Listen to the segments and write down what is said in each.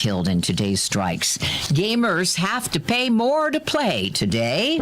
killed in today's strikes. Gamers have to pay more to play today.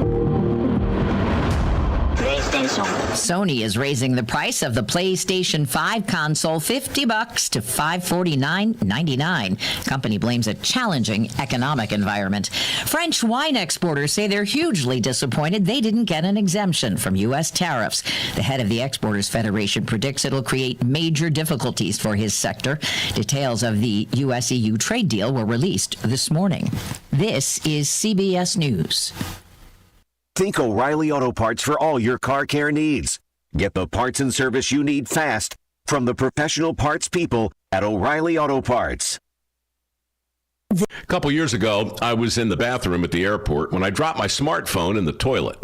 Sony is raising the price of the PlayStation 5 console $50 to $549.99. Company blames a challenging economic environment. French wine exporters say they're hugely disappointed they didn't get an exemption from U.S. tariffs. The head of the Exporters Federation predicts it'll create major difficulties for his sector. Details of the U.S.-EU trade deal were released this morning. This is CBS News. Think O'Reilly Auto Parts for all your car care needs. Get the parts and service you need fast from the professional parts people at O'Reilly Auto Parts. A couple years ago, I was in the bathroom at the airport when I dropped my smartphone in the toilet.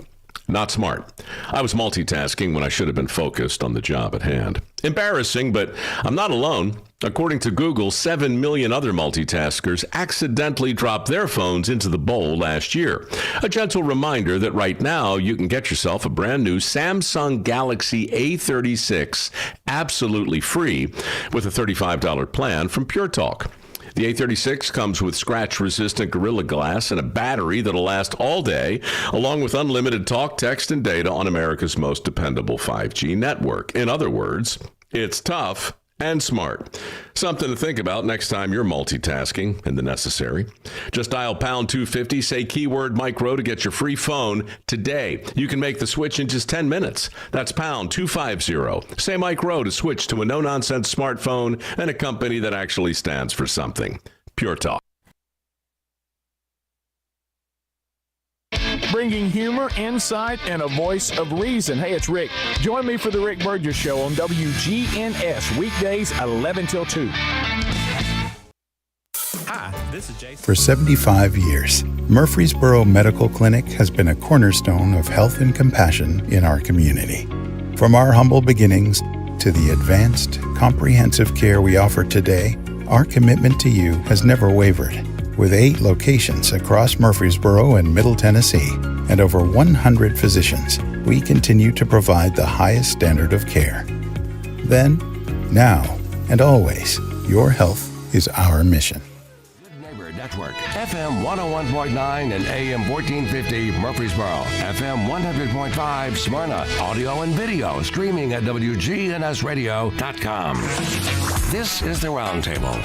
Not smart. I was multitasking when I should have been focused on the job at hand. Embarrassing, but I'm not alone. According to Google, 7 million other multitaskers accidentally dropped their phones into the bowl last year. A gentle reminder that right now you can get yourself a brand new Samsung Galaxy A36 absolutely free with a $35 plan from Pure Talk. The A36 comes with scratch-resistant Gorilla Glass and a battery that'll last all day, along with unlimited talk, text, and data on America's most dependable 5G network. In other words, it's tough and smart. Something to think about next time you're multitasking in the necessary. Just dial pound 250, say keyword micro to get your free phone today. You can make the switch in just 10 minutes. That's pound 250. Say micro to switch to a no-nonsense smartphone and a company that actually stands for something. Pure Talk. Bringing humor, insight, and a voice of reason. Hey, it's Rick. Join me for the Rick Burgess Show on WGNS, weekdays 11 till 2. Hi, this is Jason. For 75 years, Murfreesboro Medical Clinic has been a cornerstone of health and compassion in our community. From our humble beginnings to the advanced, comprehensive care we offer today, our commitment to you has never wavered. With 8 locations across Murfreesboro and Middle Tennessee and over 100 physicians, we continue to provide the highest standard of care. Then, now, and always, your health is our mission. Good Neighbor Network, FM 101.9 and AM 1450 Murfreesboro, FM 100.5 Smyrna, audio and video streaming at wgnsradio.com. This is the Roundtable.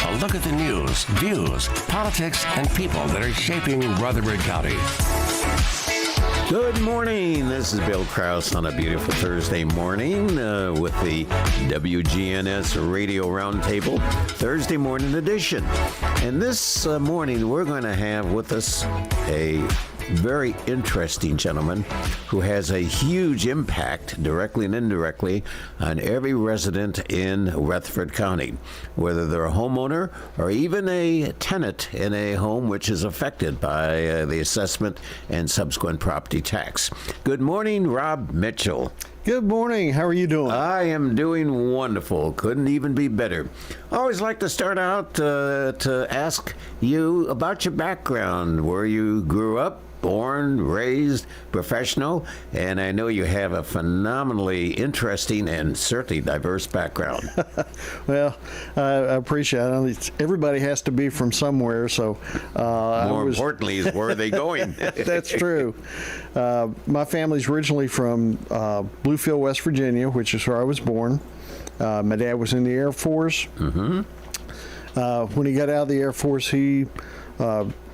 A look at the news, views, politics, and people that are shaping Rutherford County. Good morning. This is Bill Krause on a beautiful Thursday morning with the WGNS Radio Roundtable Thursday morning edition. And this morning we're going to have with us a very interesting gentleman who has a huge impact, directly and indirectly, on every resident in Rutherford County, whether they're a homeowner or even a tenant in a home which is affected by the assessment and subsequent property tax. Good morning, Rob Mitchell. Good morning. How are you doing? I am doing wonderful. Couldn't even be better. I always like to start out to ask you about your background, where you grew up, born, raised, professional, and I know you have a phenomenally interesting and certainly diverse background. Well, I appreciate it. Everybody has to be from somewhere, so... More importantly is where are they going? That's true. My family's originally from Bluefield, West Virginia, which is where I was born. My dad was in the Air Force. Mm-hmm. When he got out of the Air Force, he...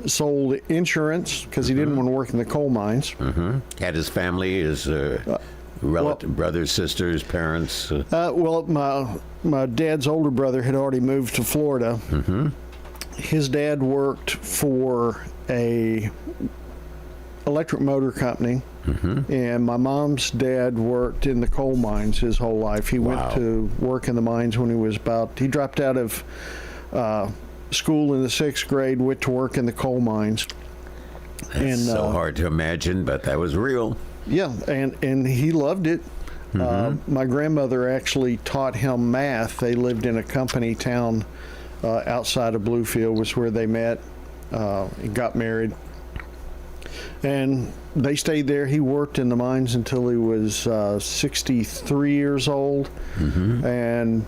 sold insurance because he didn't want to work in the coal mines. Mm-hmm. Had his family, his brothers, sisters, parents? Well, my dad's older brother had already moved to Florida. Mm-hmm. His dad worked for a electric motor company, mm-hmm. and my mom's dad worked in the coal mines his whole life. He went to work in the mines when he was he dropped out of school in the 6th grade, went to work in the coal mines. That's so hard to imagine, but that was real. Yeah, and he loved it. Mm-hmm. My grandmother actually taught him math. They lived in a company town outside of Bluefield, was where they met and got married. And they stayed there. He worked in the mines until he was 63 years old. Mm-hmm. And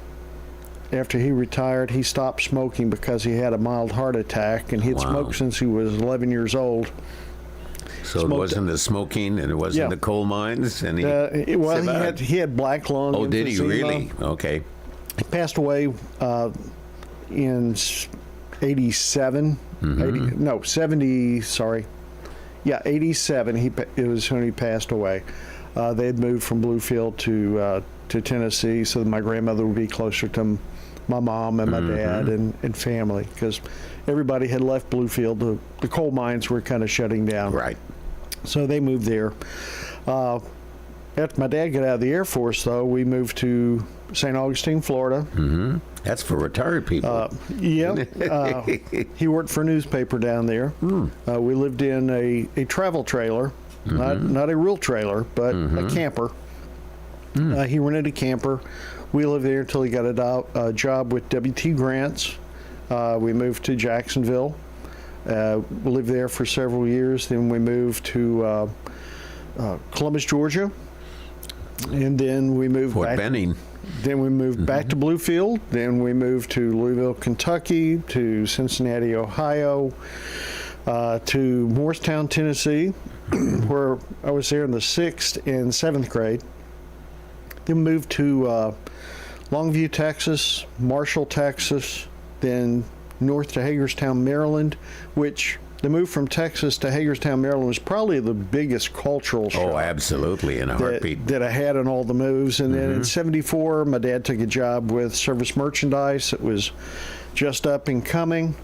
after he retired, he stopped smoking because he had a mild heart attack, and he'd smoked since he was 11 years old. So it wasn't the smoking, and it wasn't the coal mines, and he had black lung. Oh, did he really? Okay. He passed away in 87. 70. Sorry. Yeah, 87. It was when he passed away. They had moved from Bluefield to Tennessee, so that my grandmother would be closer to my mom and my dad and family, because everybody had left Bluefield. The coal mines were kind of shutting down. Right. So they moved there. After my dad got out of the Air Force, though, we moved to St. Augustine, Florida. That's for retired people. He worked for a newspaper down there. We lived in a travel trailer, not a real trailer, but a camper. He rented a camper. We lived there until he got a job with W.T. Grants. We moved to Jacksonville. We lived there for several years. Then we moved to Columbus, Georgia. And then we moved Fort Benning. Then we moved back to Bluefield. Then we moved to Louisville, Kentucky, to Cincinnati, Ohio, to Morristown, Tennessee, where I was there in the 6th and 7th grade. Then moved to Longview, Texas, Marshall, Texas, then north to Hagerstown, Maryland, which the move from Texas to Hagerstown, Maryland was probably the biggest cultural shock. Oh, absolutely, in a heartbeat. That I had in all the moves. And then in 74, my dad took a job with Service Merchandise. It was just up and coming.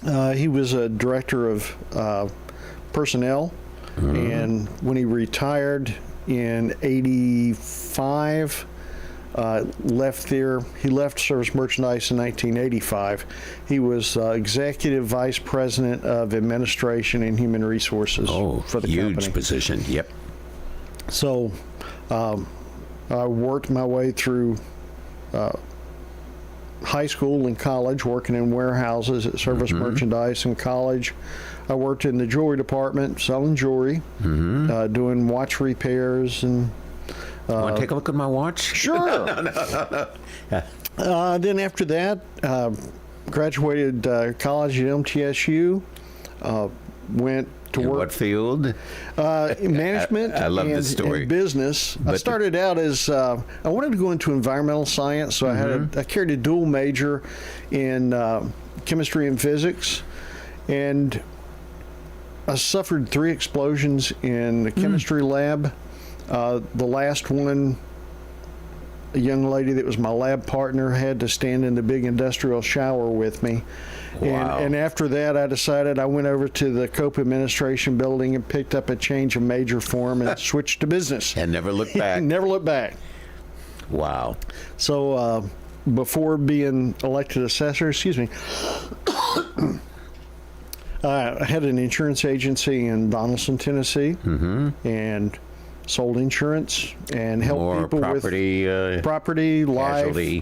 He was a director of personnel. And when he retired in 85, left there. He left Service Merchandise in 1985. He was executive vice president of administration and human resources for the huge company. Position. Yep. So I worked my way through high school and college, working in warehouses at Service Merchandise. In college, I worked in the jewelry department, selling jewelry, doing watch repairs and. Want to take a look at my watch? Sure. Then after that, graduated college at MTSU. Went to work. What field? Management. I love this story. And business. I started out as I wanted to go into environmental science, so I carried a dual major in chemistry and physics, and I suffered 3 explosions in the chemistry lab. The last one, a young lady that was my lab partner had to stand in the big industrial shower with me. Wow. And after that, I decided I went over to the Cope Administration Building and picked up a change of major form and switched to business. And never looked back. Never looked back. Wow. So before being elected assessor, I had an insurance agency in Donaldson, Tennessee, and sold insurance and helped people property, with property, casualty.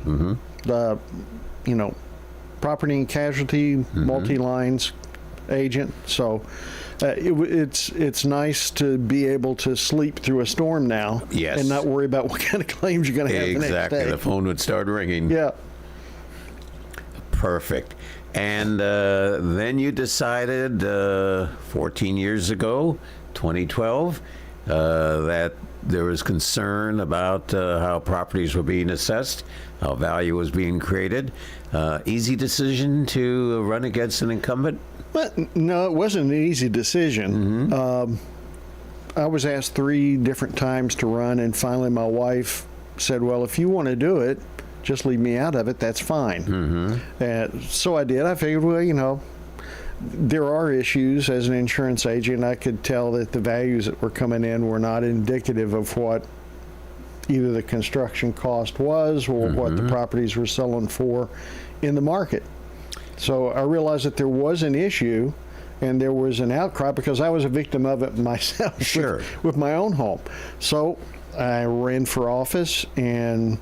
life, property and casualty, multi-lines agent. So it's nice to be able to sleep through a storm now, and not worry about what kind of claims you're going to have the next day. Exactly. The phone would start ringing. Yeah. Perfect. And then you decided 14 years ago, 2012, that there was concern about how properties were being assessed, how value was being created. Easy decision to run against an incumbent? But no, it wasn't an easy decision. I was asked 3 different times to run, and finally my wife said, well, if you want to do it, just leave me out of it, that's fine. So I did. I figured, well, there are issues as an insurance agent. I could tell that the values that were coming in were not indicative of what either the construction cost was or what the properties were selling for in the market. So I realized that there was an issue and there was an outcry because I was a victim of it myself with my own home. So I ran for office and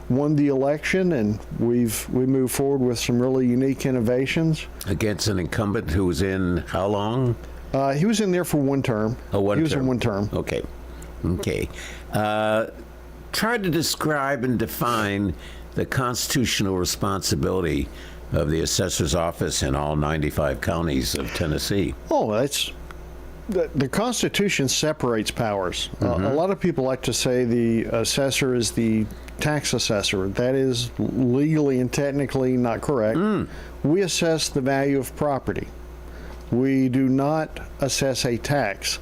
won the election, and we moved forward with some really unique innovations. Against an incumbent who was in how long? He was in there for 1 term. Oh, one term. He was in 1 term. Okay. Try to describe and define the constitutional responsibility of the assessor's office in all 95 counties of Tennessee? Oh, it's the Constitution separates powers. A lot of people like to say the assessor is the tax assessor. That is legally and technically not correct. We assess the value of property. We do not assess a tax.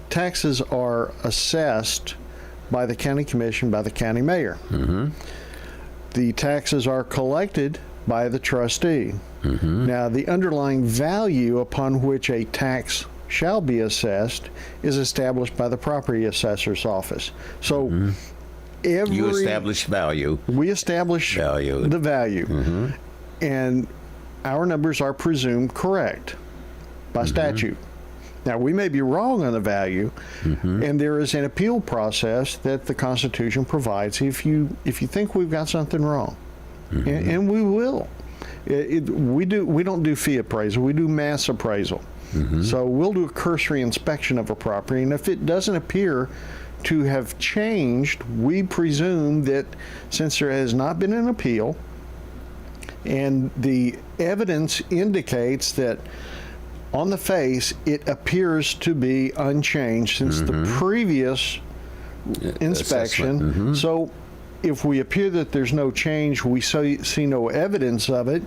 Taxes are assessed by the county commission, by the county mayor. The taxes are collected by the trustee. Now, the underlying value upon which a tax shall be assessed is established by the property assessor's office. So You establish value. We establish the value. And our numbers are presumed correct by statute. Now, we may be wrong on the value, and there is an appeal process that the Constitution provides if you think we've got something wrong. And we will. We don't do fee appraisal, we do mass appraisal. So we'll do a cursory inspection of a property, and if it doesn't appear to have changed, we presume that since there has not been an appeal and the evidence indicates that on the face it appears to be unchanged since the previous inspection. So if we appear that there's no change, we see no evidence of it,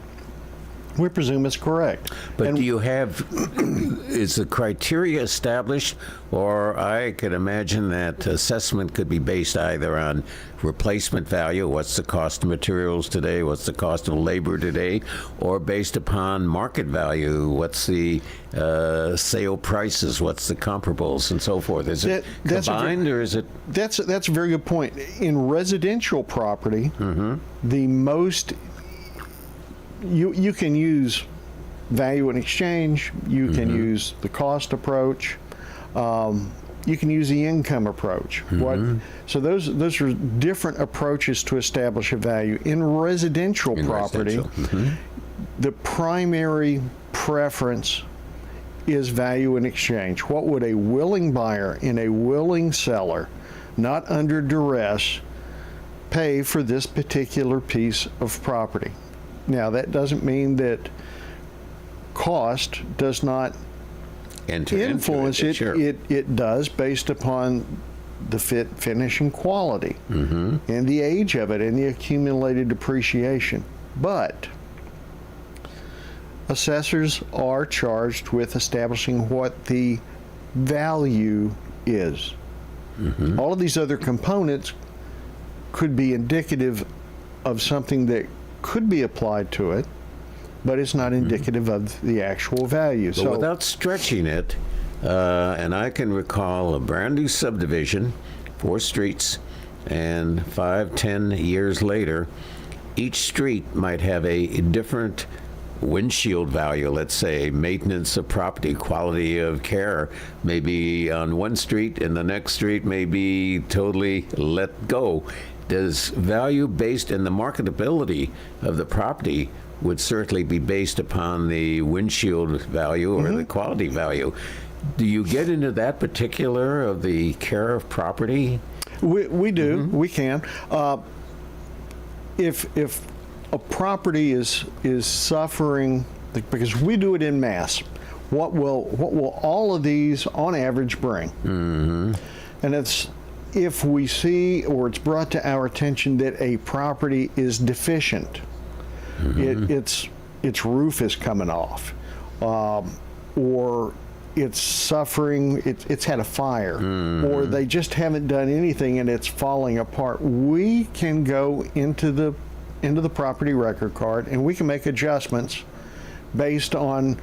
we presume it's correct. But do you have, is the criteria established, or I could imagine that assessment could be based either on replacement value, what's the cost of materials today, what's the cost of labor today, or based upon market value, what's the sale prices, what's the comparables, and so forth? Is it combined, or is it? That's a very good point. In residential property, the most you can use value in exchange, you can use the cost approach, you can use the income approach. So those are different approaches to establish a value. In residential property, the primary preference is value in exchange. What would a willing buyer and a willing seller, not under duress, pay for this particular piece of property? Now, that doesn't mean that cost does not influence it. Sure. It does, based upon the fit, finish, and quality, and the age of it, and the accumulated depreciation. But assessors are charged with establishing what the value is. All of these other components could be indicative of something that could be applied to it, but it's not indicative of the actual value. But so without stretching it, and I can recall a brand new subdivision, 4 streets, and 5-10 years later, each street might have a different windshield value, let's say maintenance of property, quality of care, maybe on one street, and the next street may be totally let go. Does value based in the marketability of the property would certainly be based upon the windshield value or the quality value. Do you get into that particular of the care of property? we do. We can. If a property is suffering, because we do it in mass, what will all of these on average bring? And it's if we see or it's brought to our attention that a property is deficient, its roof is coming off, or it's suffering, it's had a fire, or they just haven't done anything and it's falling apart, we can go into the property record card and we can make adjustments based on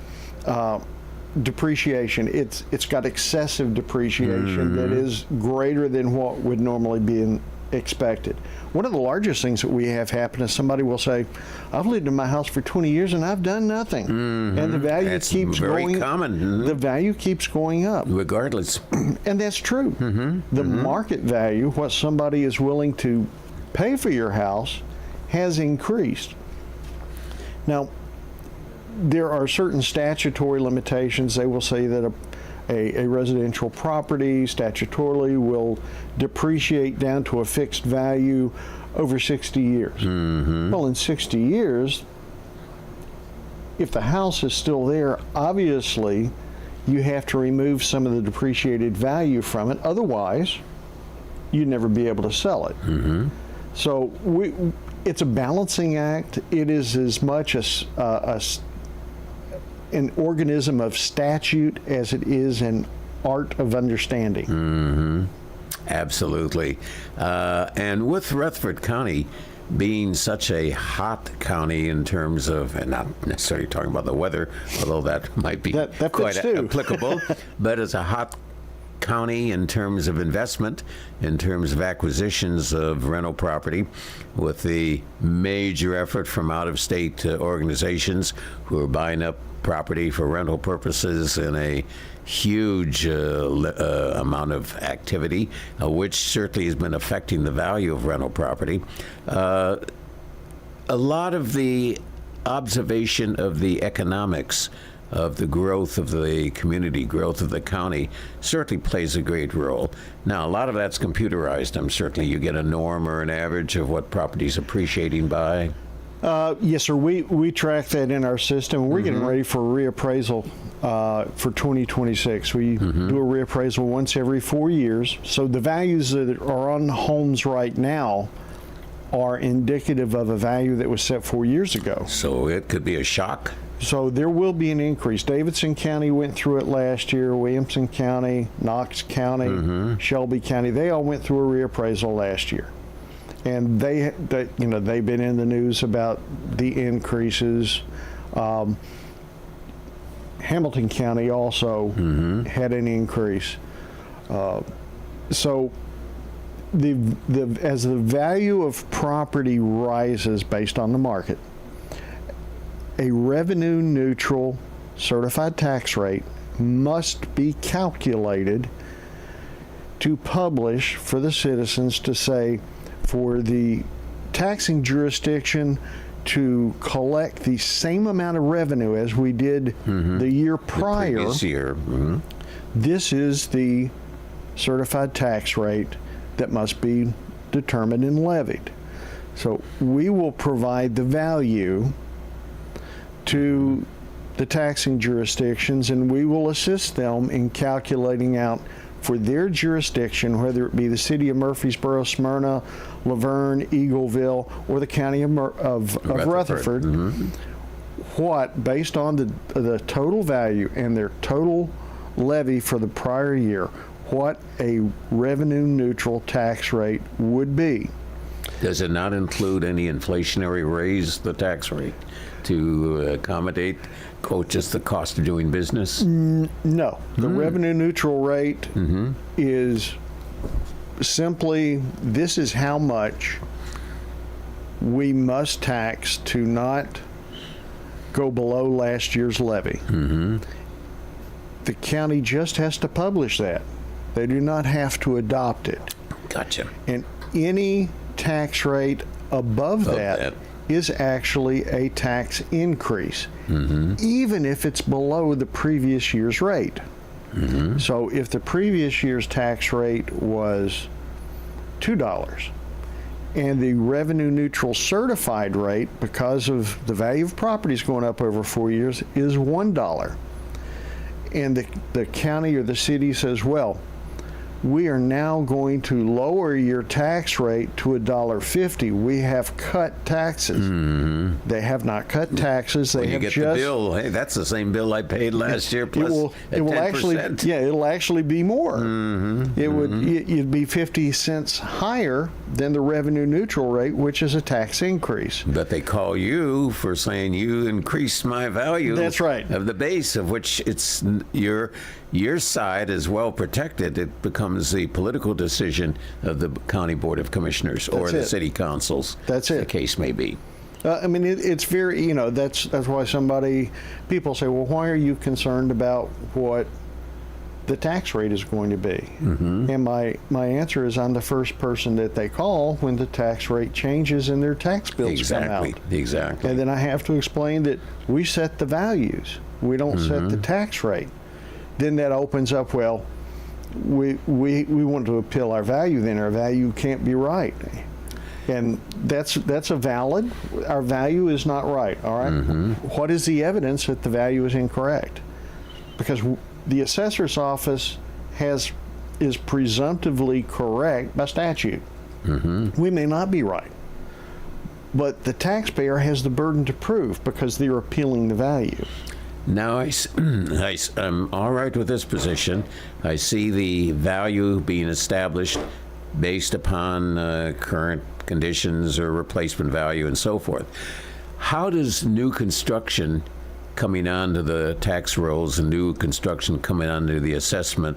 depreciation. It's got excessive depreciation that is greater than what would normally be expected. One of the largest things that we have happen is somebody will say, I've lived in my house for 20 years and I've done nothing. And the value keeps going up. The value keeps going up. Regardless. And that's true. The market value, what somebody is willing to pay for your house, has increased. Now, there are certain statutory limitations. They will say that a residential property statutorily will depreciate down to a fixed value over 60 years. Well, in 60 years, if the house is still there, obviously you have to remove some of the depreciated value from it. Otherwise, you'd never be able to sell it. So it's a balancing act. It is as much an organism of statute as it is an art of understanding. Absolutely. And with Rutherford County being such a hot county in terms of, and not necessarily talking about the weather, although that might be that quite too. applicable, but as a hot county in terms of investment, in terms of acquisitions of rental property, with the major effort from out-of-state organizations who are buying up property for rental purposes in a huge amount of activity, which certainly has been affecting the value of rental property. A lot of the observation of the economics of the growth of the community, growth of the county, certainly plays a great role. Now, a lot of that's computerized. Certainly you get a norm or an average of what property's appreciating by. Yes, sir. We track that in our system. We're getting ready for a reappraisal for 2026. We do a reappraisal once every 4 years. So the values that are on homes right now are indicative of a value that was set 4 years ago. So it could be a shock. So there will be an increase. Davidson County went through it last year. Williamson County, Knox County, Shelby County, they all went through a reappraisal last year. And they've been in the news about the increases. Hamilton County also had an increase. So as the value of property rises based on the market, a revenue neutral certified tax rate must be calculated to publish for the citizens to say, for the taxing jurisdiction to collect the same amount of revenue as we did the year prior, the previous year. This is the certified tax rate that must be determined and levied. So we will provide the value to the taxing jurisdictions, and we will assist them in calculating out for their jurisdiction, whether it be the city of Murfreesboro, Smyrna, Laverne, Eagleville, or the county of Rutherford, what, based on the total value and their total levy for the prior year, what a revenue neutral tax rate would be. Does it not include any inflationary raise the tax rate to accommodate, quote, just the cost of doing business? No. The revenue neutral rate is simply, this is how much we must tax to not go below last year's levy. The county just has to publish that. They do not have to adopt it. Gotcha. And any tax rate above that is actually a tax increase, even if it's below the previous year's rate. So if the previous year's tax rate was $2 and the revenue neutral certified rate, because of the value of properties going up over 4 years, is $1, and the county or the city says, well, we are now going to lower your tax rate to $1.50. We have cut taxes. They have not cut taxes. They when you have get just, the bill, hey, that's the same bill I paid last year plus it will 10%. it'll actually be more. It'd be 50 cents higher than the revenue neutral rate, which is a tax increase. But they call you for saying you increased my value. That's right. Of the base, of which it's your side is well protected. It becomes the political decision of the County Board of Commissioners or the city councils. That's it. The case may be. I mean, it's very, that's why people say, well, why are you concerned about what the tax rate is going to be? And my answer is, I'm the first person that they call when the tax rate changes and their tax bills come out. Exactly. And then I have to explain that we set the values. We don't set the tax rate. Then that opens up, well, we want to appeal our value, then our value can't be right. And that's a valid. Our value is not right. All right. What is the evidence that the value is incorrect? Because the assessor's office is presumptively correct by statute. We may not be right, but the taxpayer has the burden to prove because they're appealing the value. Now, I'm all right with this position. I see the value being established based upon current conditions or replacement value and so forth. How does new construction coming onto the tax rolls and new construction coming onto the assessment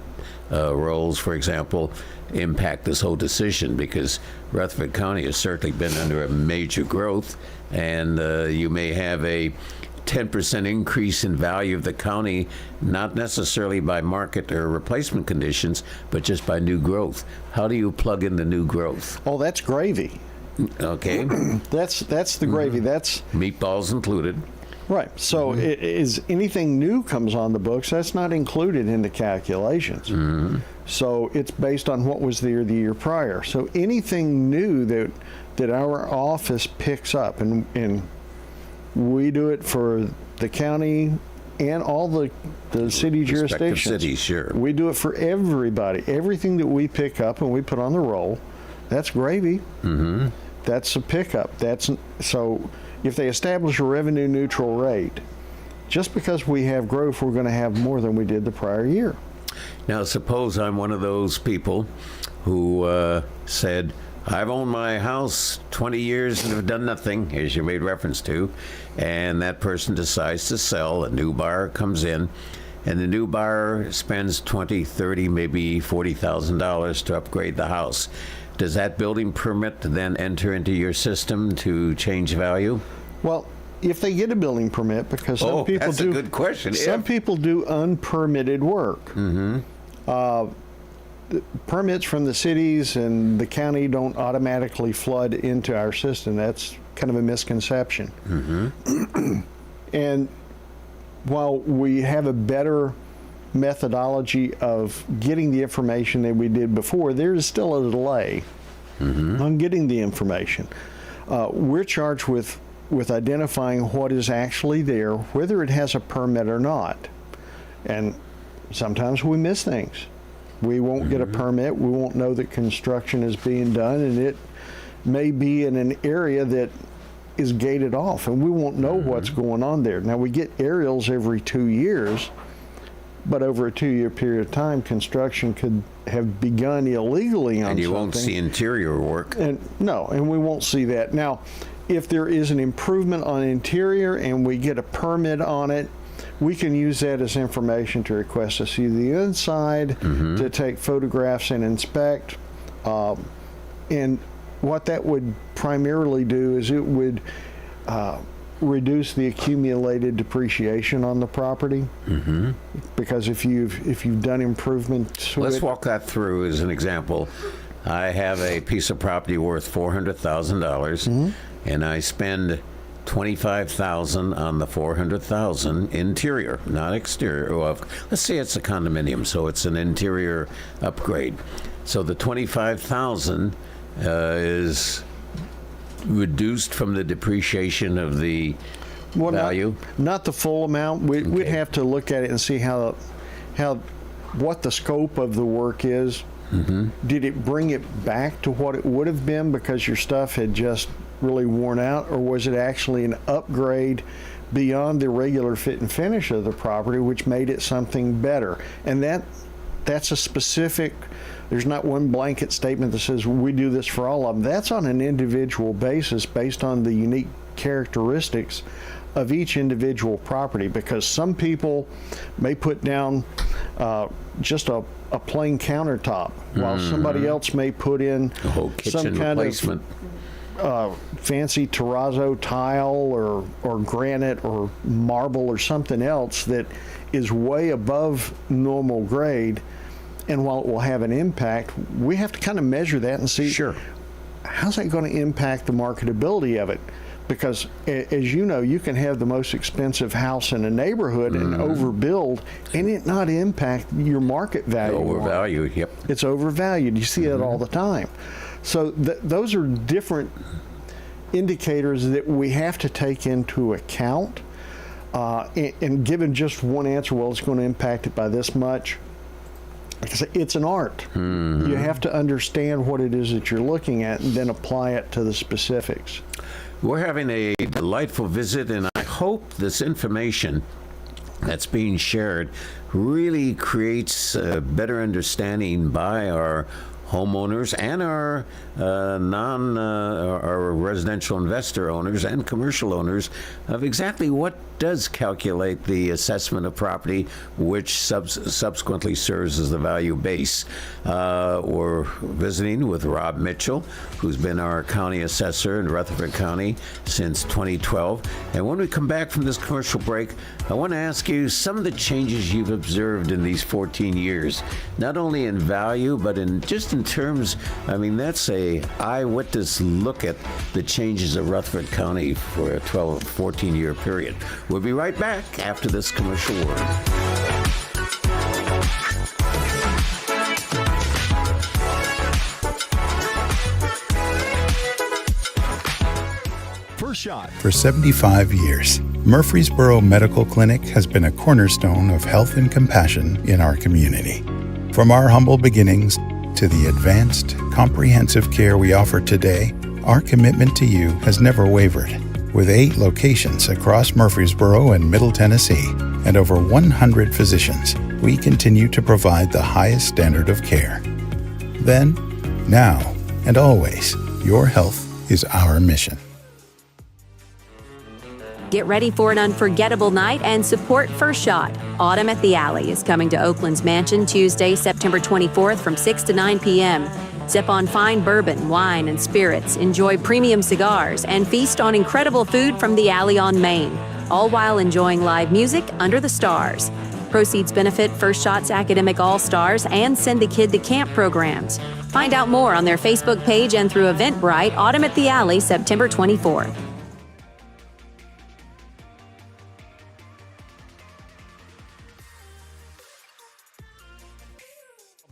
rolls, for example, impact this whole decision? Because Rutherford County has certainly been under a major growth, and you may have a 10% increase in value of the county, not necessarily by market or replacement conditions, but just by new growth. How do you plug in the new growth? Oh, that's gravy. Okay. That's the gravy. That's meatballs included. Right. So is anything new comes on the books, that's not included in the calculations. So it's based on what was there the year prior. So anything new that our office picks up, and we do it for the county and all the city jurisdictions. Cities, sure. We do it for everybody. Everything that we pick up and we put on the roll, that's gravy. That's a pickup. So if they establish a revenue neutral rate, just because we have growth, we're going to have more than we did the prior year. Now, suppose I'm one of those people who said, I've owned my house 20 years and have done nothing, as you made reference to, and that person decides to sell. A new buyer comes in, and the new buyer spends $20,000, $30,000, maybe $40,000 to upgrade the house. Does that building permit then enter into your system to change value? Well, if they get a building permit, because some people that's do. A good question. Some people do unpermitted work. Permits from the cities and the county don't automatically flood into our system. That's kind of a misconception. And while we have a better methodology of getting the information that we did before, there is still a delay on getting the information. We're charged with identifying what is actually there, whether it has a permit or not. And sometimes we miss things. We won't get a permit. We won't know that construction is being done, and it may be in an area that is gated off, and we won't know what's going on there. Now, we get aerials every 2 years, but over a 2-year period of time, construction could have begun illegally on and you something. won't see interior work. And we won't see that. Now, if there is an improvement on interior and we get a permit on it, we can use that as information to request to see the inside, to take photographs and inspect. And what that would primarily do is it would reduce the accumulated depreciation on the property. Because if you've done improvements to Let's walk that through as an example. I have a piece of property worth $400,000, and I spend $25,000 on the $400,000 interior, not exterior. Well, let's say it's a condominium, so it's an interior upgrade. So the $25,000 is reduced from the depreciation of the value. Not the full amount. We'd have to look at it and see what the scope of the work is. Did it bring it back to what it would have been because your stuff had just really worn out, or was it actually an upgrade beyond the regular fit and finish of the property, which made it something better? And that's a specific. There's not one blanket statement that says we do this for all of them. That's on an individual basis based on the unique characteristics of each individual property, because some people may put down just a plain countertop, while somebody else may put in some kind replacement. Of fancy terrazzo tile or granite or marble or something else that is way above normal grade. And while it will have an impact, we have to kind of measure that and see how's that going to impact the marketability of it. Because as you know, you can have the most expensive house in a neighborhood and overbuild and it not impact your market value. Overvalued, yep. It's overvalued. You see it all the time. So those are different indicators that we have to take into account. And given just one answer, well, it's going to impact it by this much. Because it's an art. You have to understand what it is that you're looking at and then apply it to the specifics. We're having a delightful visit, and I hope this information that's being shared really creates a better understanding by our homeowners and our our residential investor owners and commercial owners of exactly what does calculate the assessment of property, which subsequently serves as the value base. We're visiting with Rob Mitchell, who's been our county assessor in Rutherford County since 2012. And when we come back from this commercial break, I want to ask you some of the changes you've observed in these 14 years, not only in value, but in terms, I mean, that's a eyewitness look at the changes of Rutherford County for a 14-year period. We'll be right back after this commercial word. First shot. For 75 years, Murfreesboro Medical Clinic has been a cornerstone of health and compassion in our community. From our humble beginnings to the advanced, comprehensive care we offer today, our commitment to you has never wavered. With 8 locations across Murfreesboro and Middle Tennessee and over 100 physicians, we continue to provide the highest standard of care. Then, now, and always, your health is our mission. Get ready for an unforgettable night and support First Shot. Autumn at the Alley is coming to Oakland's Mansion Tuesday, September 24th from 6 to 9 p.m. Sip on fine bourbon, wine, and spirits, enjoy premium cigars, and feast on incredible food from the Alley on Main, all while enjoying live music under the stars. Proceeds benefit First Shot's Academic All-Stars and Send the Kid to Camp programs. Find out more on their Facebook page and through Eventbrite, Autumn at the Alley, September 24th.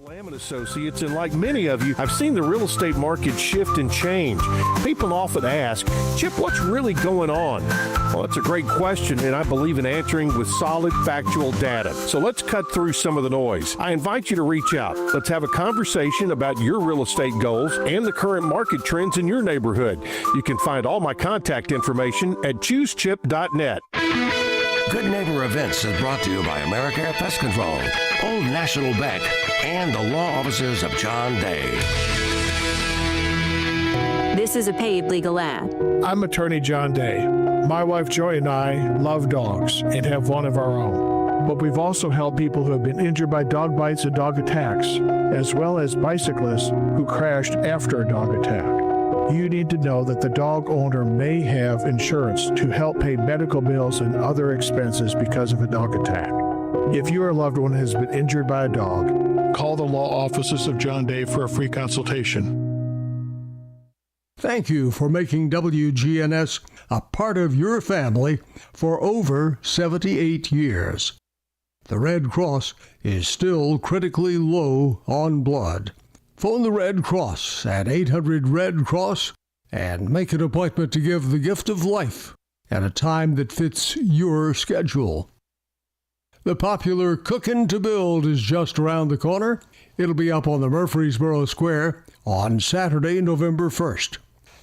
Lamb & Associates, and like many of you, I've seen the real estate market shift and change. People often ask, Chip, what's really going on? Well, that's a great question, and I believe in answering with solid, factual data. So let's cut through some of the noise. I invite you to reach out. Let's have a conversation about your real estate goals and the current market trends in your neighborhood. You can find all my contact information at choosechip.net. Good Neighbor Events is brought to you by America Pest Control, Old National Bank, and the law offices of John Day. This is a paid legal ad. I'm attorney John Day. My wife Joy and I love dogs and have one of our own. But we've also helped people who have been injured by dog bites and dog attacks, as well as bicyclists who crashed after a dog attack. You need to know that the dog owner may have insurance to help pay medical bills and other expenses because of a dog attack. If your loved one has been injured by a dog, call the law offices of John Day for a free consultation. Thank you for making WGNS a part of your family for over 78 years. The Red Cross is still critically low on blood. Phone the Red Cross at 800-RED-CROSS and make an appointment to give the gift of life at a time that fits your schedule. The popular Cookin' to Build is just around the corner. It'll be up on the Murfreesboro Square on Saturday, November 1st.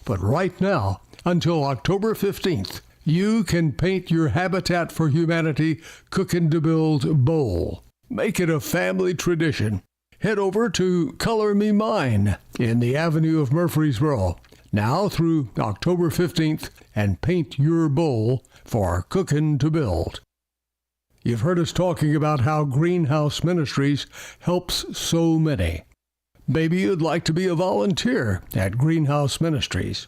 But right now, until October 15th, you can paint your Habitat for Humanity Cookin' to Build bowl. Make it a family tradition. Head over to Color Me Mine in the Avenue of Murfreesboro, now through October 15th, and paint your bowl for Cookin' to Build. You've heard us talking about how Greenhouse Ministries helps so many. Maybe you'd like to be a volunteer at Greenhouse Ministries.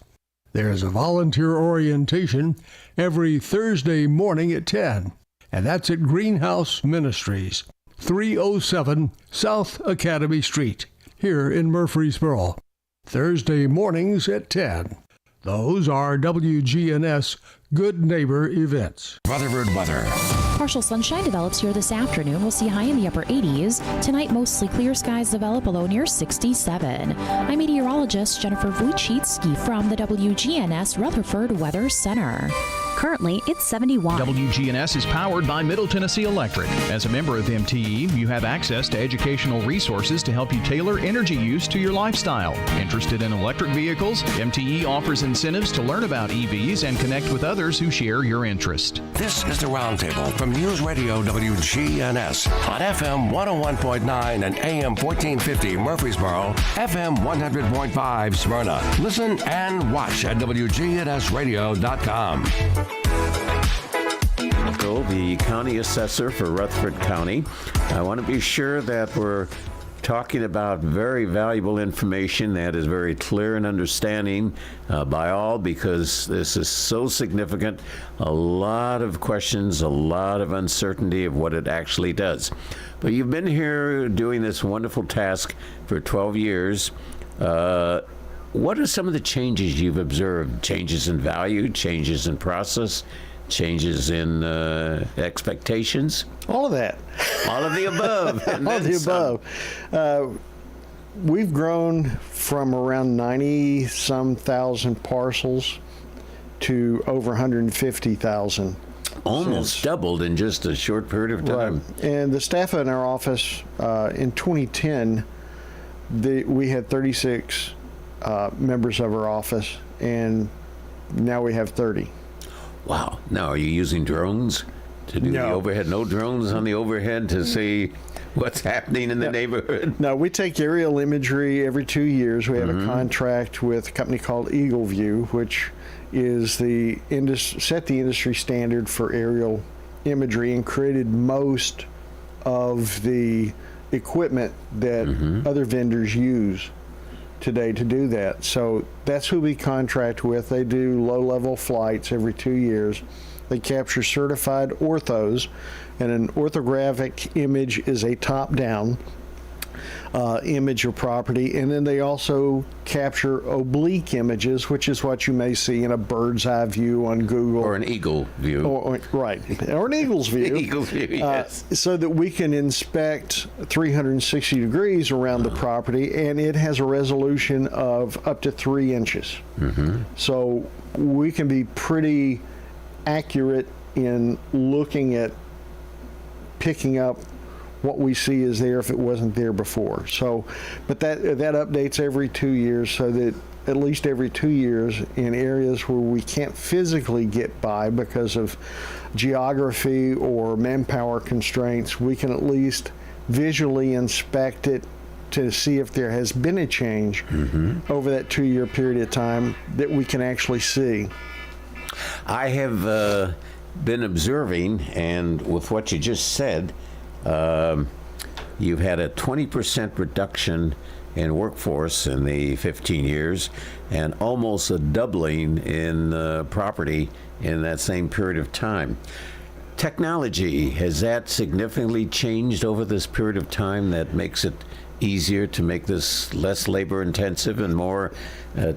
There's a volunteer orientation every Thursday morning at 10, and that's at Greenhouse Ministries, 307 South Academy Street, here in Murfreesboro. Thursday mornings at 10. Those are WGNS Good Neighbor events. Rutherford weather. Partial sunshine develops here this afternoon. We'll see high in the upper 80s. Tonight, mostly clear skies develop below near 67. I'm meteorologist Jennifer Wojcicki from the WGNS Rutherford Weather Center. Currently, it's 71. WGNS is powered by Middle Tennessee Electric. As a member of MTE, you have access to educational resources to help you tailor energy use to your lifestyle. Interested in electric vehicles? MTE offers incentives to learn about EVs and connect with others who share your interest. This is the Roundtable from News Radio WGNS on FM 101.9 and AM 1450 Murfreesboro, FM 100.5 Smyrna. Listen and watch at wgnsradio.com. The county assessor for Rutherford County. I want to be sure that we're talking about very valuable information that is very clear and understanding by all, because this is so significant. A lot of questions, a lot of uncertainty of what it actually does. But you've been here doing this wonderful task for 12 years. What are some of the changes you've observed? Changes in value, changes in process, changes in expectations? All of that. All of the above. All of the above. We've grown from around 90-some thousand parcels to over 150,000. Almost doubled in just a short period of time. Right. And the staff in our office, in 2010, we had 36 members of our office, and now we have 30. Wow. Now, are you using drones to do the overhead? No drones on the overhead to see what's happening in the neighborhood? No, we take aerial imagery every 2 years. We have a contract with a company called Eagle View, which is set the industry standard for aerial imagery and created most of the equipment that other vendors use today to do that. So that's who we contract with. They do low-level flights every 2 years. They capture certified orthos, and an orthographic image is a top-down image of property, and then they also capture oblique images, which is what you may see in a bird's eye view on Google. Or an eagle view. Right, or an eagle's view. Eagle's view, yes. So that we can inspect 360 degrees around the property, and it has a resolution of up to 3 inches. So we can be pretty accurate in looking at picking up what we see is there if it wasn't there before. So, but that updates every 2 years, so that at least every 2 years in areas where we can't physically get by because of geography or manpower constraints, we can at least visually inspect it to see if there has been a change over that 2 year period of time that we can actually see. I have been observing, and with what you just said, you've had a 20% reduction in workforce in the 15 years and almost a doubling in property in that same period of time. Technology, has that significantly changed over this period of time that makes it easier to make this less labor intensive and more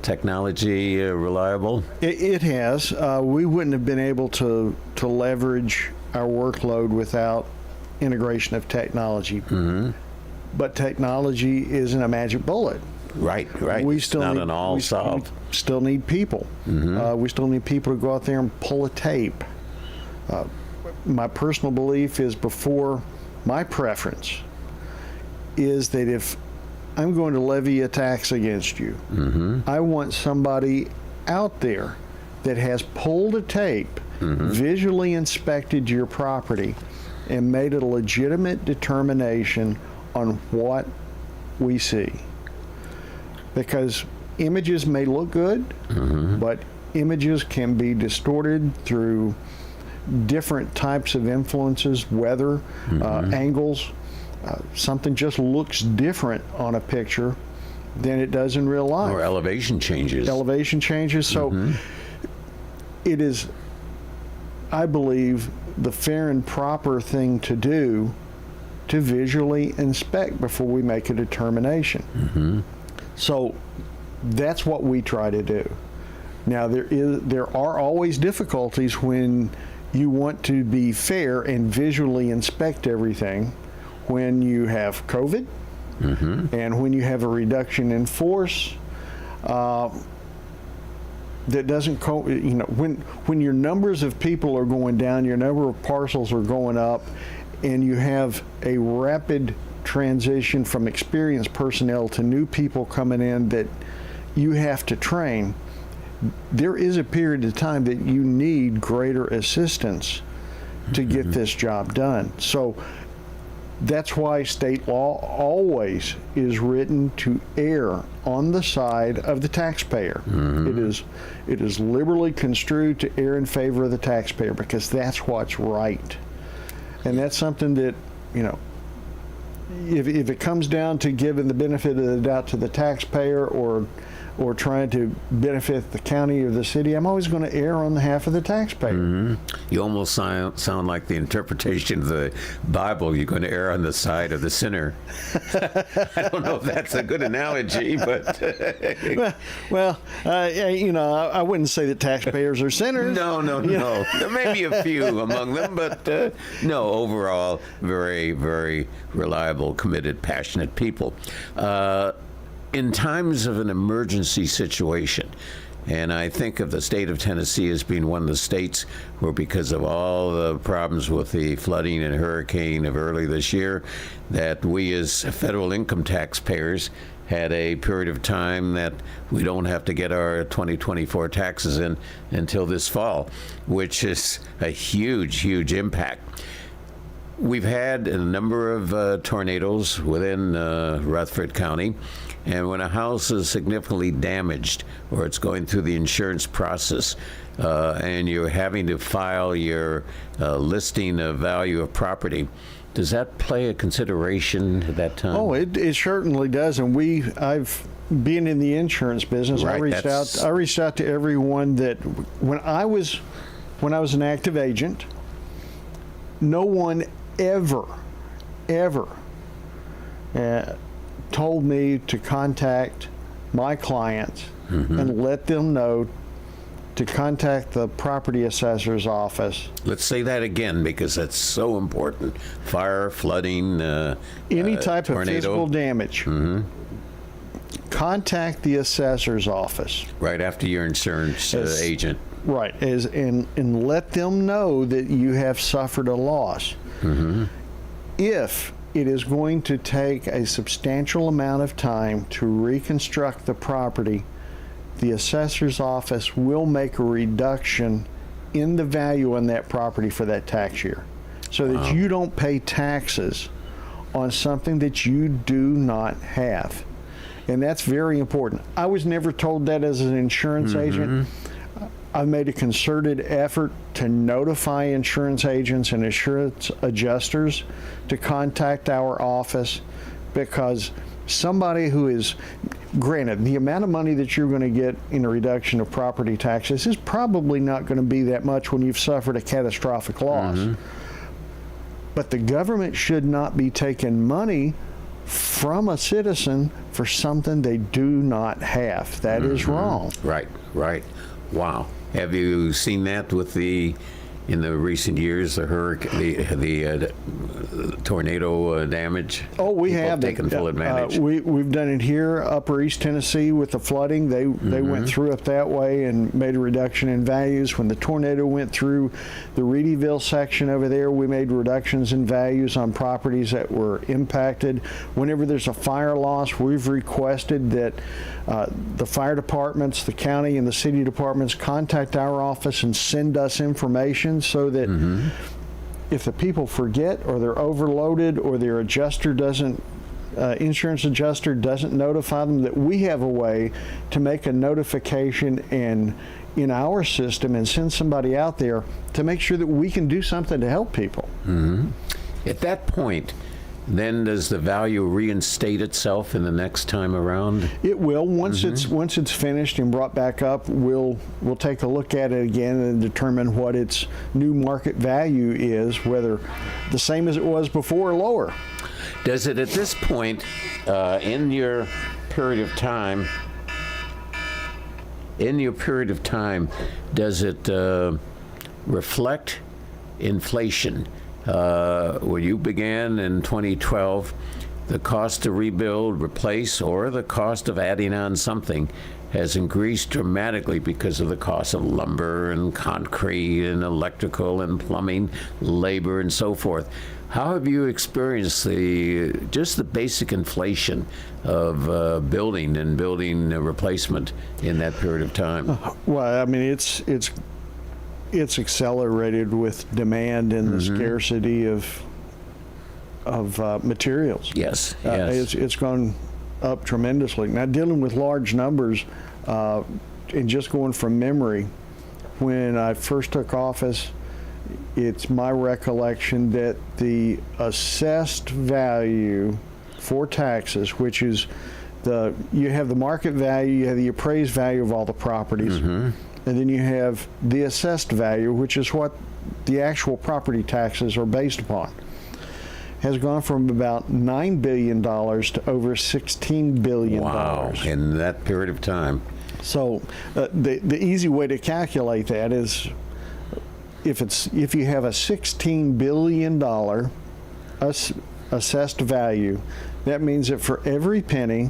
technology reliable? It has. We wouldn't have been able to leverage our workload without integration of technology. But technology isn't a magic bullet. Right. We still not need, an all solved. We still need people. We still need people to go out there and pull a tape. My personal belief is, before my preference, is that if I'm going to levy a tax against you, I want somebody out there that has pulled a tape, visually inspected your property, and made a legitimate determination on what we see. Because images may look good, but images can be distorted through different types of influences, weather, angles. Something just looks different on a picture than it does in real life. Or elevation changes. So it is, I believe, the fair and proper thing to do to visually inspect before we make a determination. So that's what we try to do. Now, there are always difficulties when you want to be fair and visually inspect everything, when you have COVID, and when you have a reduction in force. That doesn't, when your numbers of people are going down, your number of parcels are going up, and you have a rapid transition from experienced personnel to new people coming in that you have to train, there is a period of time that you need greater assistance to get this job done. So that's why state law always is written to err on the side of the taxpayer. It is liberally construed to err in favor of the taxpayer, because that's what's right. And that's something that, if it comes down to giving the benefit of the doubt to the taxpayer or trying to benefit the county or the city, I'm always going to err on the half of the taxpayer. You almost sound like the interpretation of the Bible. You're going to err on the side of the sinner. I don't know if that's a good analogy, but I wouldn't say that taxpayers are sinners. No. There may be a few among them, but no. Overall, very, very reliable, committed, passionate people. In times of an emergency situation, and I think of the state of Tennessee as being one of the states where, because of all the problems with the flooding and hurricane of early this year, that we as federal income taxpayers had a period of time that we don't have to get our 2024 taxes in until this fall, which is a huge, huge impact. We've had a number of tornadoes within Rutherford County, and when a house is significantly damaged or it's going through the insurance process and you're having to file your listing of value of property, does that play a consideration at that time? Oh, it certainly does. And I've been in the insurance business. Right, I reached out to everyone that when I was an active agent, no one ever told me to contact my clients and let them know to contact the property assessor's office. Let's say that again, because that's so important. Fire, flooding, any type tornado. Of physical damage. Contact the assessor's office. Right after your insurance agent. Right, and let them know that you have suffered a loss. If it is going to take a substantial amount of time to reconstruct the property, the assessor's office will make a reduction in the value on that property for that tax year, so that you don't pay taxes on something that you do not have. And that's very important. I was never told that as an insurance agent. I've made a concerted effort to notify insurance agents and insurance adjusters to contact our office, because somebody who is, granted, the amount of money that you're going to get in a reduction of property taxes is probably not going to be that much when you've suffered a catastrophic loss. But the government should not be taking money from a citizen for something they do not have. That is wrong. Right. Wow. Have you seen that with in the recent years, the hurricane, the tornado damage? Oh, we have taken full advantage. We've done it here, Upper East Tennessee, with the flooding. They went through it that way and made a reduction in values. When the tornado went through the Reedyville section over there, we made reductions in values on properties that were impacted. Whenever there's a fire loss, we've requested that the fire departments, the county and the city departments contact our office and send us information, so that if the people forget or they're overloaded or their adjuster insurance adjuster doesn't notify them, that we have a way to make a notification in our system and send somebody out there to make sure that we can do something to help people. At that point, then does the value reinstate itself in the next time around? It will. Once it's finished and brought back up, we'll take a look at it again and determine what its new market value is, whether the same as it was before or lower. Does it at this point in your period of time in your period of time, does it reflect inflation? When you began in 2012, the cost to rebuild, replace, or the cost of adding on something has increased dramatically because of the cost of lumber and concrete and electrical and plumbing, labor, and so forth. How have you experienced just the basic inflation of building and building replacement in that period of time? Well, I mean, it's accelerated with demand and the scarcity of materials. Yes. It's gone up tremendously. Now, dealing with large numbers, and just going from memory, when I first took office, it's my recollection that the assessed value for taxes, which is you have the market value, you have the appraised value of all the properties, and then you have the assessed value, which is what the actual property taxes are based upon, has gone from about $9 billion to over $16 billion. Wow, in that period of time. So the easy way to calculate that is if you have a $16 billion assessed value, that means that for every penny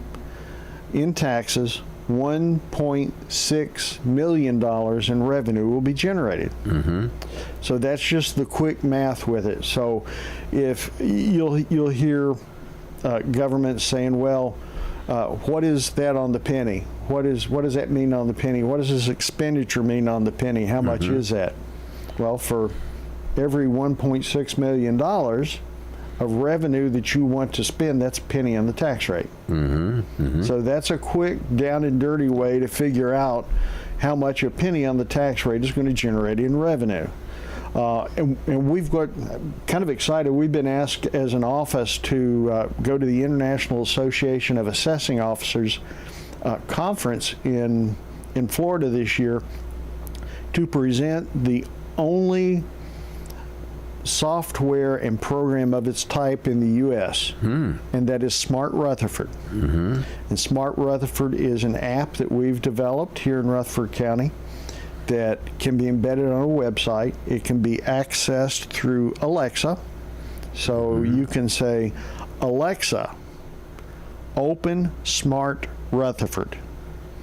in taxes, $1.6 million in revenue will be generated. So that's just the quick math with it. So if you'll hear government saying, well, what is that on the penny? What does that mean on the penny? What does this expenditure mean on the penny? How much is that? Well, for every $1.6 million of revenue that you want to spend, that's a penny on the tax rate. So that's a quick, down and dirty way to figure out how much a penny on the tax rate is going to generate in revenue. And we've got kind of excited. We've been asked as an office to go to the International Association of Assessing Officers conference in Florida this year to present the only software and program of its type in the U.S., and that is Smart Rutherford. And Smart Rutherford is an app that we've developed here in Rutherford County that can be embedded on a website. It can be accessed through Alexa. So you can say, Alexa, open Smart Rutherford.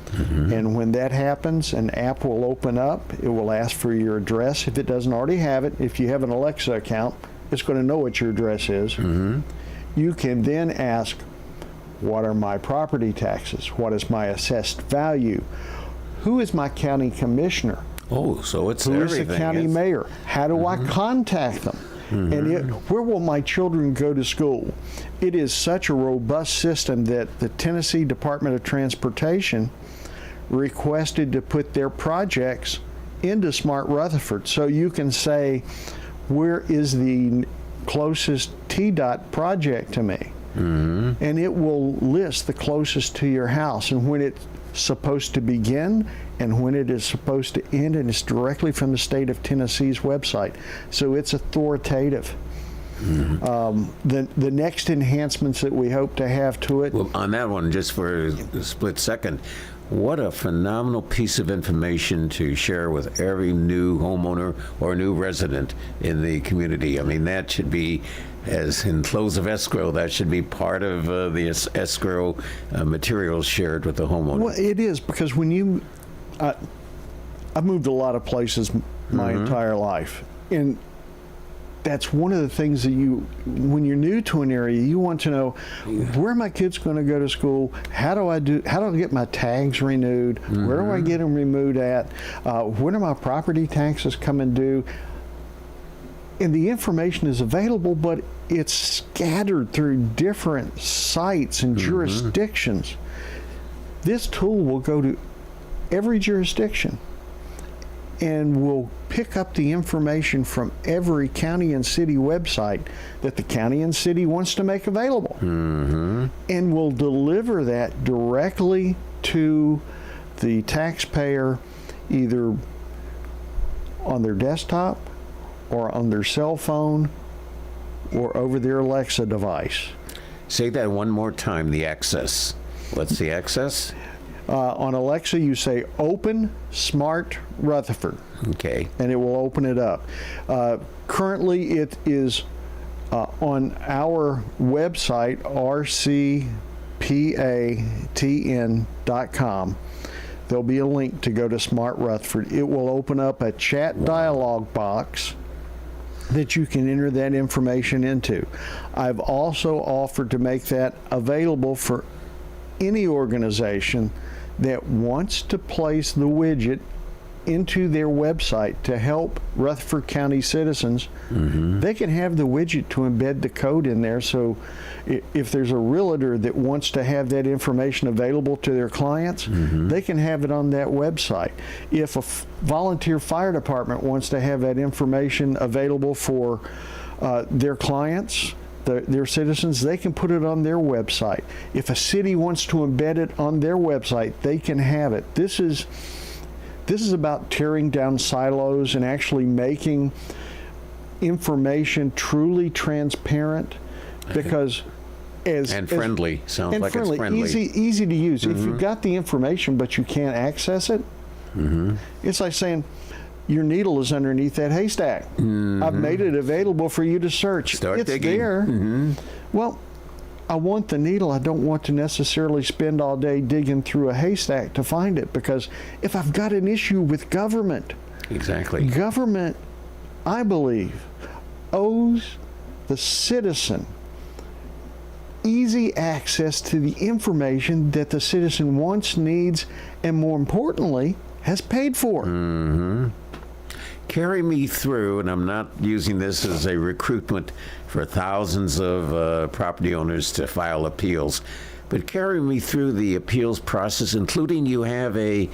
And when that happens, an app will open up. It will ask for your address if it doesn't already have it. If you have an Alexa account, it's going to know what your address is. You can then ask, what are my property taxes? What is my assessed value? Who is my county commissioner? Oh, so it's Who everything. is the county mayor? How do I contact them? And where will my children go to school? It is such a robust system that the Tennessee Department of Transportation requested to put their projects into Smart Rutherford. So you can say, where is the closest TDOT project to me? And it will list the closest to your house and when it's supposed to begin and when it is supposed to end, and it's directly from the state of Tennessee's website. So it's authoritative. The next enhancements that we hope to have to it. Well, on that one, just for a split second, what a phenomenal piece of information to share with every new homeowner or new resident in the community. I mean, that should be, as in close of escrow, that should be part of the escrow materials shared with the homeowner. Well, it is, because when I've moved a lot of places my entire life, and that's one of the things that when you're new to an area, you want to know, where are my kids going to go to school? How do I get my tags renewed? Where do I get them renewed at? When are my property taxes coming due? And the information is available, but it's scattered through different sites and jurisdictions. This tool will go to every jurisdiction and will pick up the information from every county and city website that the county and city wants to make available, and will deliver that directly to the taxpayer, either on their desktop or on their cell phone or over their Alexa device. Say that one more time, the access. What's the access? On Alexa, you say "Open Smart Rutherford." Okay. And it will open it up. Currently, it is on our website, rcpatn.com. There'll be a link to go to Smart Rutherford. It will open up a chat dialog box that you can enter that information into. I've also offered to make that available for any organization that wants to place the widget into their website to help Rutherford County citizens. They can have the widget to embed the code in there, so if there's a realtor that wants to have that information available to their clients, they can have it on that website. If a volunteer fire department wants to have that information available for their clients, their citizens, they can put it on their website. If a city wants to embed it on their website, they can have it. This is about tearing down silos and actually making information truly transparent, because friendly. Sounds like it's friendly. Easy to use. If you've got the information but you can't access it, it's like saying your needle is underneath that haystack. I've made it available for you to search. Start it's digging. There. Well, I want the needle. I don't want to necessarily spend all day digging through a haystack to find it, because if I've got an issue with government, government, I believe, owes the citizen easy access to the information that the citizen wants, needs, and more importantly, has paid for. Carry me through, and I'm not using this as a recruitment for thousands of property owners to file appeals, but carry me through the appeals process, including you have a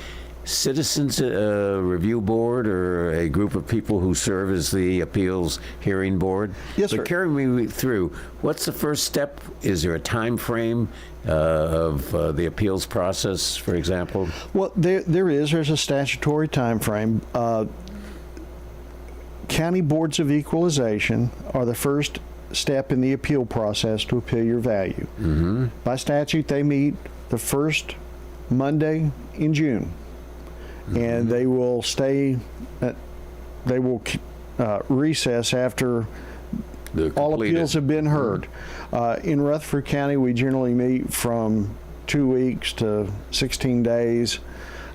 citizens review board or a group of people who serve as the appeals hearing board. Yes, sir. But carry me through. What's the first step? Is there a time frame of the appeals process, for example? Well, there's a statutory time frame. County boards of equalization are the first step in the appeal process to appeal your value. By statute, they meet the first Monday in June, and they will stay. They will recess after all appeals have been heard. In Rutherford County, we generally meet from 2 weeks to 16 days.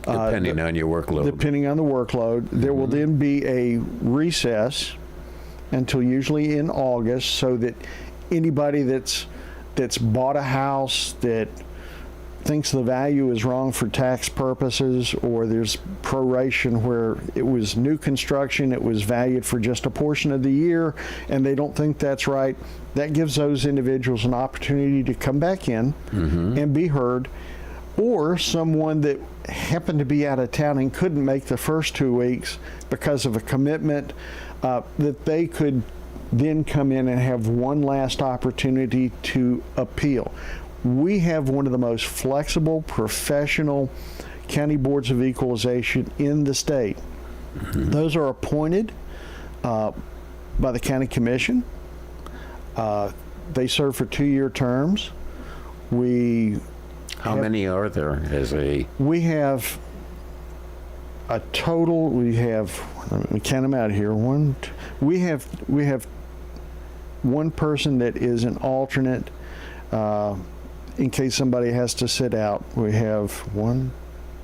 Depending on your workload. Depending on the workload. There will then be a recess until usually in August, so that anybody that's bought a house that thinks the value is wrong for tax purposes, or there's proration where it was new construction, it was valued for just a portion of the year, and they don't think that's right, that gives those individuals an opportunity to come back in and be heard. Or someone that happened to be out of town and couldn't make the first 2 weeks because of a commitment, that they could then come in and have one last opportunity to appeal. We have one of the most flexible, professional county boards of equalization in the state. Those are appointed by the county commission. They serve for 2-year terms. How many are there as a? We have a total. We have. Let me count them out here. We have one person that is an alternate in case somebody has to sit out. We have 1,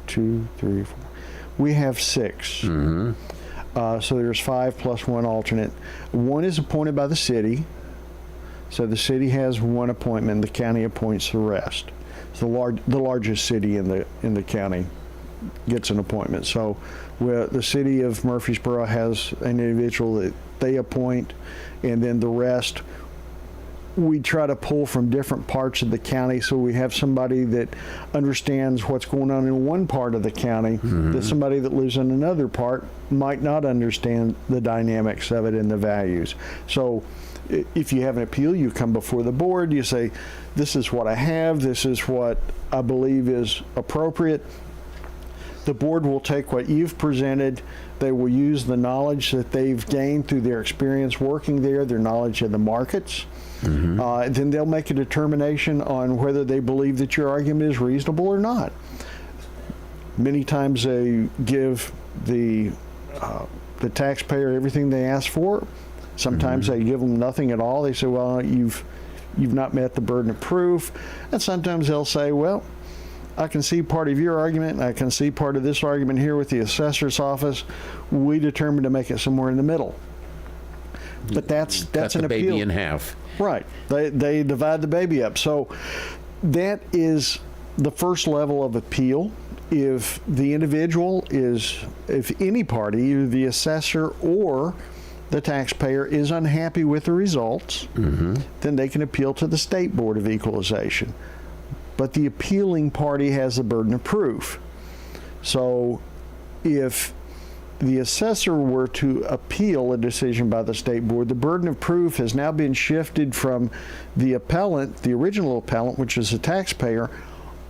2, 3, 4. We have 6. So there's 5 plus 1 alternate. One is appointed by the city. So the city has one appointment. The county appoints the rest. The largest city in the county gets an appointment. So the city of Murfreesboro has an individual that they appoint, and then the rest we try to pull from different parts of the county, so we have somebody that understands what's going on in one part of the county that somebody that lives in another part might not understand the dynamics of it and the values. So if you have an appeal, you come before the board, you say, this is what I have, this is what I believe is appropriate. The board will take what you've presented. They will use the knowledge that they've gained through their experience working there, their knowledge of the markets. Then they'll make a determination on whether they believe that your argument is reasonable or not. Many times they give the taxpayer everything they ask for. Sometimes they give them nothing at all. They say, well, you've not met the burden of proof. And sometimes they'll say, well, I can see part of your argument, and I can see part of this argument here with the assessor's office. We determined to make it somewhere in the middle. But that's Cut an the appeal. baby in half. Right. They divide the baby up. So that is the first level of appeal. If the individual if any party, either the assessor or the taxpayer, is unhappy with the results, then they can appeal to the State Board of Equalization. But the appealing party has the burden of proof. So if the assessor were to appeal a decision by the State Board, the burden of proof has now been shifted from the appellant, the original appellant, which is the taxpayer,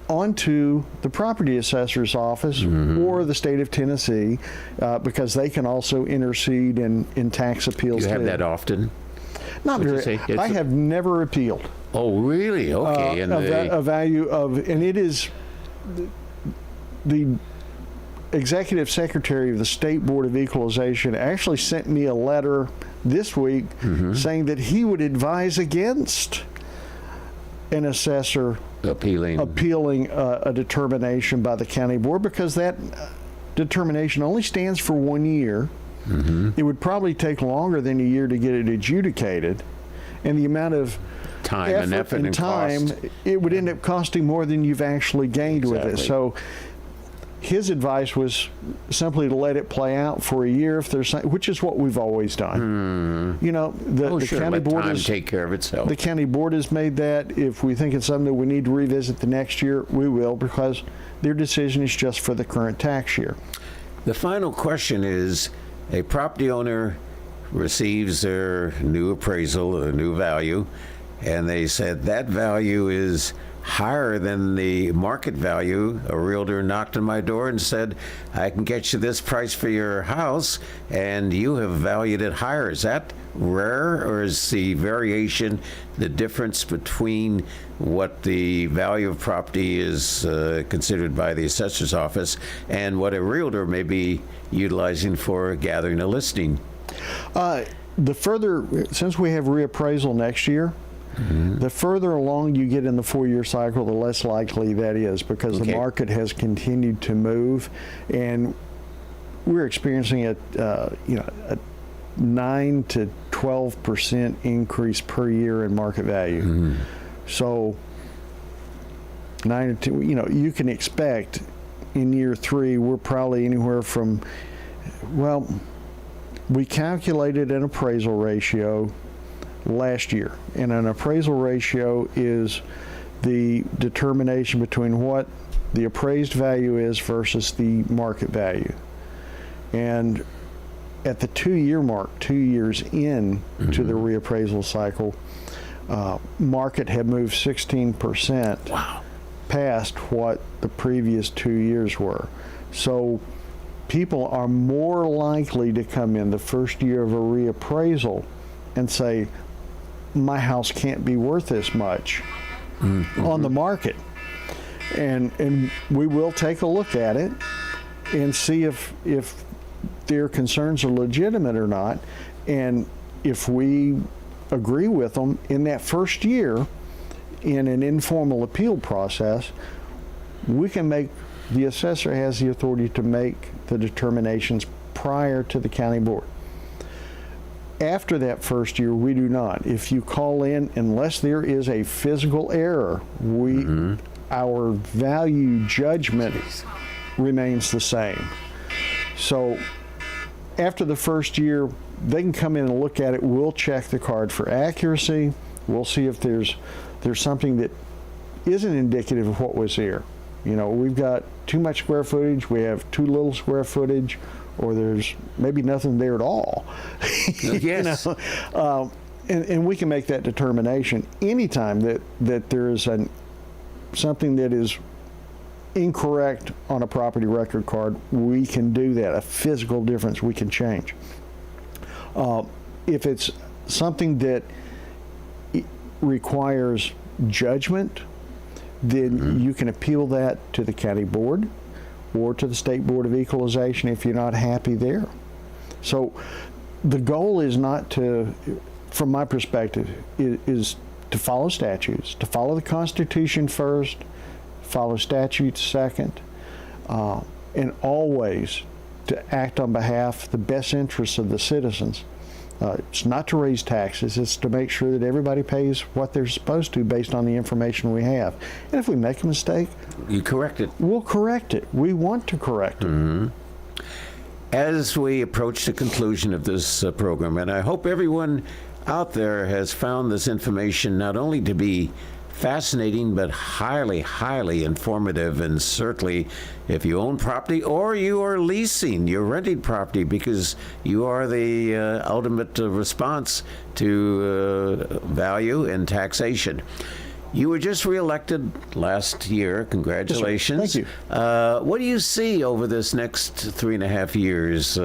onto the property assessor's office or the state of Tennessee, because they can also intercede in tax appeals. You have that often? Not very. I have never appealed. Oh, really? Okay. And a value of, and it is the executive secretary of the State Board of Equalization actually sent me a letter this week saying that he would advise against an assessor appealing a determination by the county board, because that determination only stands for 1 year. It would probably take longer than a year to get it adjudicated, and the amount of time and effort and time, cost, it would end up costing more than you've actually gained with it. So his advice was simply to let it play out for a year, if there's, which is what we've always done. You know, the county board has take care of itself. The county board has made that. If we think it's something that we need to revisit the next year, we will, because their decision is just for the current tax year. The final question is, a property owner receives their new appraisal, a new value, and they said that value is higher than the market value. A realtor knocked on my door and said, I can get you this price for your house, and you have valued it higher. Is that rare, or is the variation the difference between what the value of property is considered by the assessor's office and what a realtor may be utilizing for gathering a listing? The further, since we have reappraisal next year, the further along you get in the 4-year cycle, the less likely that is, because the market has continued to move, and we're experiencing a 9 to 12% increase per year in market value. So 9 to 2, you can expect in year 3 we're probably anywhere from, well, we calculated an appraisal ratio last year, and an appraisal ratio is the determination between what the appraised value is versus the market value. And at the 2-year mark, 2 years in to the reappraisal cycle, market had moved 16% past what the previous 2 years were. So people are more likely to come in the first year of a reappraisal and say, my house can't be worth this much on the market. And we will take a look at it and see if their concerns are legitimate or not. And if we agree with them in that first year in an informal appeal process, we can make, the assessor has the authority to make the determinations prior to the county board. After that first year, we do not. If you call in, unless there is a physical error, our value judgment remains the same. So after the first year, they can come in and look at it. We'll check the card for accuracy. We'll see if there's something that isn't indicative of what was there. We've got too much square footage, we have too little square footage, or there's maybe nothing there at all. Yes. And we can make that determination anytime that there is something that is incorrect on a property record card. We can do that. A physical difference we can change. If it's something that requires judgment, then you can appeal that to the county board, or to the State Board of Equalization if you're not happy there. So the goal is not to, from my perspective, is to follow statutes, to follow the Constitution first, follow statutes second, and always to act on behalf of the best interests of the citizens. It's not to raise taxes, it's to make sure that everybody pays what they're supposed to based on the information we have. And if we make a mistake, you correct it. We'll correct it. We want to correct it. Mm-hmm. As we approach the conclusion of this program, and I hope everyone out there has found this information not only to be fascinating, but highly, highly informative. And certainly if you own property or you are leasing, you're renting property, because you are the ultimate response to value and taxation. You were just reelected last year. Congratulations. Yes, thank you. What do you see over this next 3.5 years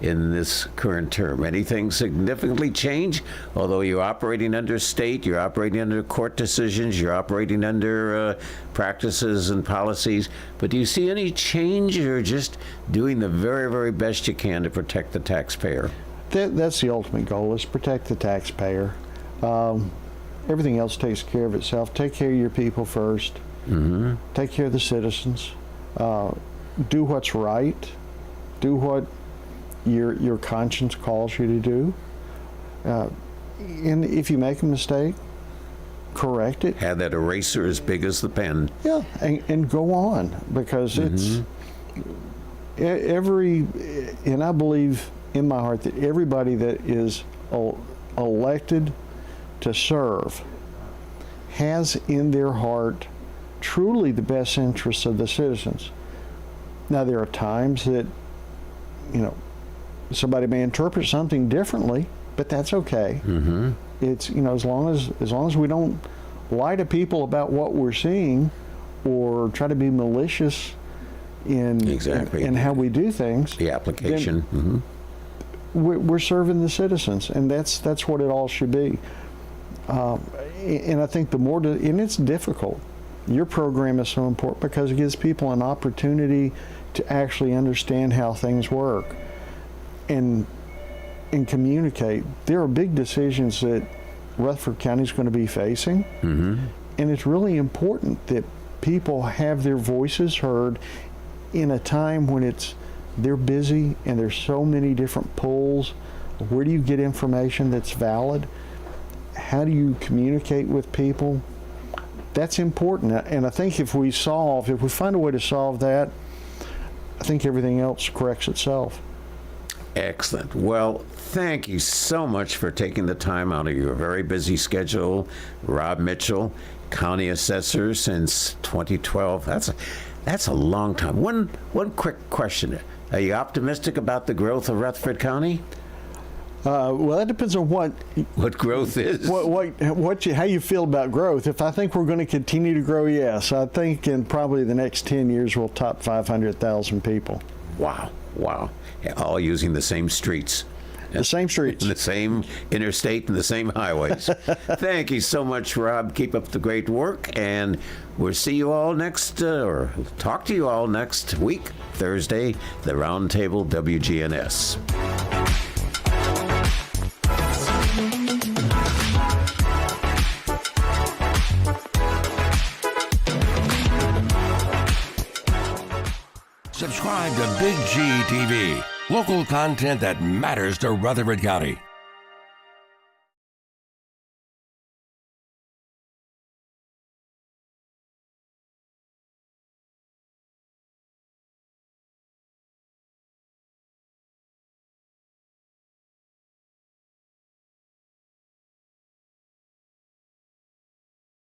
in this current term? Anything significantly change? Although you're operating under state, you're operating under court decisions, you're operating under practices and policies, but do you see any change, or just doing the very, very best you can to protect the taxpayer? That's the ultimate goal, is protect the taxpayer. Everything else takes care of itself. Take care of your people first. Mm-hmm. Take care of the citizens. Do what's right. Do what your conscience calls you to do. And if you make a mistake, correct it. Have that eraser as big as the pen. Yeah, and go on, because it's and I believe in my heart that everybody that is elected to serve has in their heart truly the best interests of the citizens. Now, there are times that, somebody may interpret something differently, but that's okay. Mm-hmm. It's, as long as we don't lie to people about what we're seeing, or try to be malicious in how we do things. The application. Mm-hmm. We're serving the citizens, and that's what it all should be. And I think and it's difficult. Your program is so important because it gives people an opportunity to actually understand how things work and communicate. There are big decisions that Rutherford County is going to be facing, mm-hmm. and it's really important that people have their voices heard in a time when they're busy and there's so many different pulls. Where do you get information that's valid? How do you communicate with people? That's important. And I think if we find a way to solve that, I think everything else corrects itself. Excellent. Well, thank you so much for taking the time out of your very busy schedule. Rob Mitchell, County Assessor since 2012. That's a long time. One quick question. Are you optimistic about the growth of Rutherford County? Well, that depends on what growth is. How you feel about growth. If I think we're going to continue to grow, yes. I think in probably the next 10 years we'll top 500,000 people. Wow. All using the same streets. The same streets. The same interstate and the same highways. Thank you so much, Rob. Keep up the great work, and we'll see you all or talk to you all next week, Thursday, the Roundtable WGNS. Subscribe to Big G TV, local content that matters to Rutherford County.